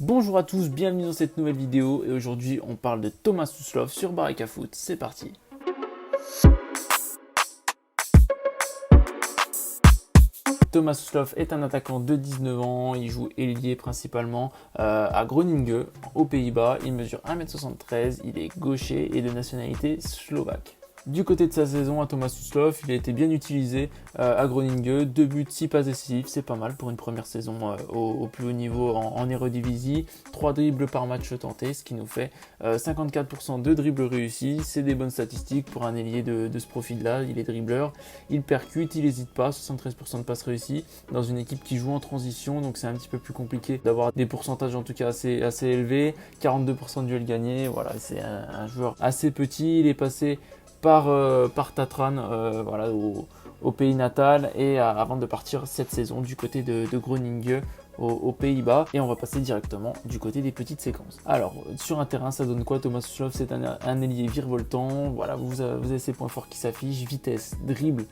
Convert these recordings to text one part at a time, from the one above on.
Bonjour à tous, bienvenue dans cette nouvelle vidéo et aujourd'hui on parle de Thomas Suslov sur Baraka Foot, c'est parti. Thomas Suslov est un attaquant de 19 ans, il joue ailier principalement à Groningen aux Pays-Bas, il mesure 1m73, il est gaucher et de nationalité slovaque. Du côté de sa saison à Thomas Suslov, il a été bien utilisé à Groningen, 2 buts, 6 passes décisives, c'est pas mal pour une première saison au plus haut niveau en Eredivisie, 3 dribbles par match tenté, ce qui nous fait 54% de dribbles réussis, c'est des bonnes statistiques pour un ailier de ce profil-là, il est dribbleur, il percute, il n'hésite pas, 73% de passes réussies, dans une équipe qui joue en transition, donc c'est un petit peu plus compliqué d'avoir des pourcentages en tout cas assez élevés, 42% de duels gagnés, voilà, c'est un joueur assez petit, il est passé par Tatran voilà, au pays natal et avant de partir cette saison du côté de Groningen aux Pays-Bas et on va passer directement du côté des petites séquences. Alors sur un terrain ça donne quoi? Thomas Suslov, c'est un ailier virevoltant, voilà, vous avez ses points forts qui s'affichent, vitesse, dribble,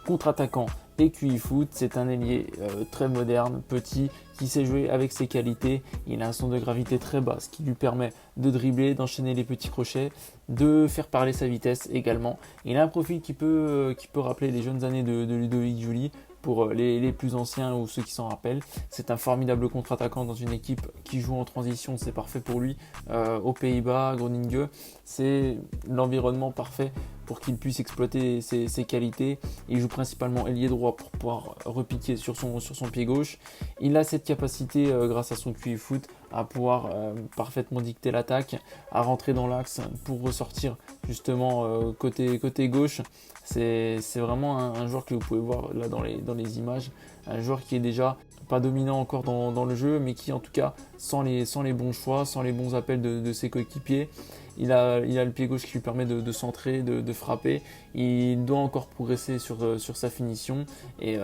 contre-attaquant et QI foot, c'est un ailier très moderne, petit, qui sait jouer avec ses qualités, il a un centre de gravité très bas, ce qui lui permet de dribbler, d'enchaîner les petits crochets, de faire parler sa vitesse également. Il a un profil qui peut rappeler les jeunes années de Ludovic Giuly, pour les plus anciens ou ceux qui s'en rappellent. C'est un formidable contre-attaquant dans une équipe qui joue en transition, c'est parfait pour lui. Aux Pays-Bas, Groningen, c'est l'environnement parfait pour qu'il puisse exploiter ses qualités. Il joue principalement ailier droit pour pouvoir repiquer sur son pied gauche. Il a cette capacité, grâce à son QI foot, à pouvoir parfaitement dicter l'attaque, à rentrer dans l'axe pour ressortir justement côté gauche. C'est vraiment un joueur que vous pouvez voir là dans les images, un joueur qui est déjà pas dominant encore dans le jeu, mais qui en tout cas sans les bons choix, sans les bons appels de ses coéquipiers, il a le pied gauche qui lui permet de centrer, de frapper. Il doit encore progresser sur sa finition et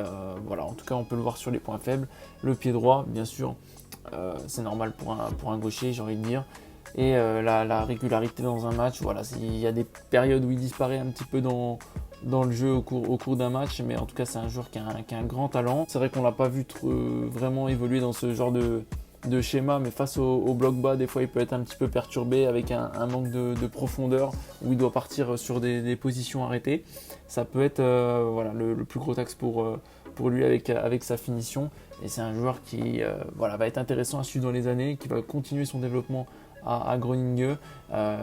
voilà, en tout cas on peut le voir sur les points faibles. Le pied droit, bien sûr, c'est normal pour un gaucher, j'ai envie de dire. Et la régularité dans un match, voilà, il y a des périodes où il disparaît un petit peu dans le jeu au cours d'un match, mais en tout cas c'est un joueur qui a un grand talent. C'est vrai qu'on l'a pas vu vraiment évoluer dans ce genre de schéma, mais face au bloc bas, des fois il peut être un petit peu perturbé avec un manque de profondeur où il doit partir sur des positions arrêtées. Ça peut être voilà, le plus gros axe pour lui avec sa finition, et c'est un joueur qui voilà, va être intéressant à suivre dans les années, qui va continuer son développement à Groningen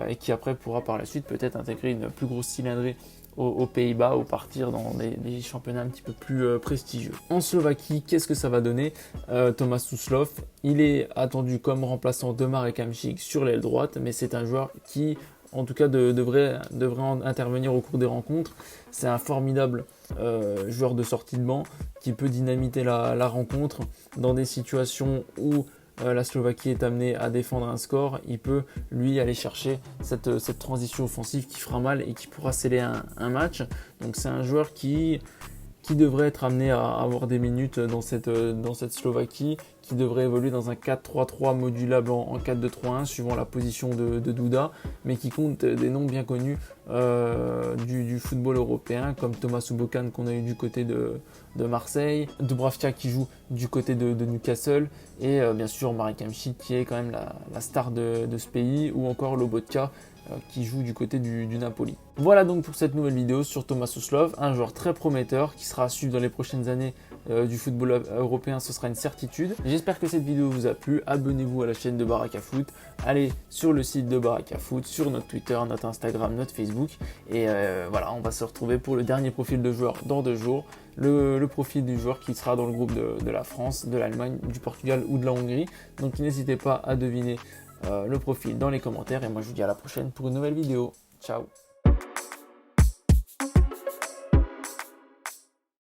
et qui après pourra par la suite peut-être intégrer une plus grosse cylindrée aux Pays-Bas ou partir dans des championnats un petit peu plus prestigieux. En Slovaquie, qu'est-ce que ça va donner? Thomas Suslov, il est attendu comme remplaçant de Marek Hamšík sur l'aile droite, mais c'est un joueur qui en tout cas devrait intervenir au cours des rencontres. C'est un formidable joueur de sortie de banc qui peut dynamiter la rencontre dans des situations où la Slovaquie est amenée à défendre un score. Il peut lui aller chercher cette transition offensive qui fera mal et qui pourra sceller un match. Donc c'est un joueur qui devrait être amené à avoir des minutes dans cette Slovaquie, qui devrait évoluer dans un 4-3-3 modulable en 4-2-3-1 suivant la position de Duda, mais qui compte des noms bien connus du football européen, comme Thomas Soubokan qu'on a eu du côté de Marseille, Dubravka qui joue du côté de Newcastle, et bien sûr Marek Hamšík qui est quand même la star de ce pays, ou encore Lobotka qui joue du côté du Napoli. Voilà donc pour cette nouvelle vidéo sur Thomas Suslov, un joueur très prometteur qui sera à suivre dans les prochaines années du football européen, ce sera une certitude. J'espère que cette vidéo vous a plu, abonnez-vous à la chaîne de Baraka Foot, allez sur le site de Baraka Foot, sur notre Twitter, notre Instagram, notre Facebook, et voilà, on va se retrouver pour le dernier profil de joueur dans 2 jours, le profil du joueur qui sera dans le groupe de la France, de l'Allemagne, du Portugal ou de la Hongrie, donc n'hésitez pas à deviner le profil dans les commentaires, et moi je vous dis à la prochaine pour une nouvelle vidéo. Ciao.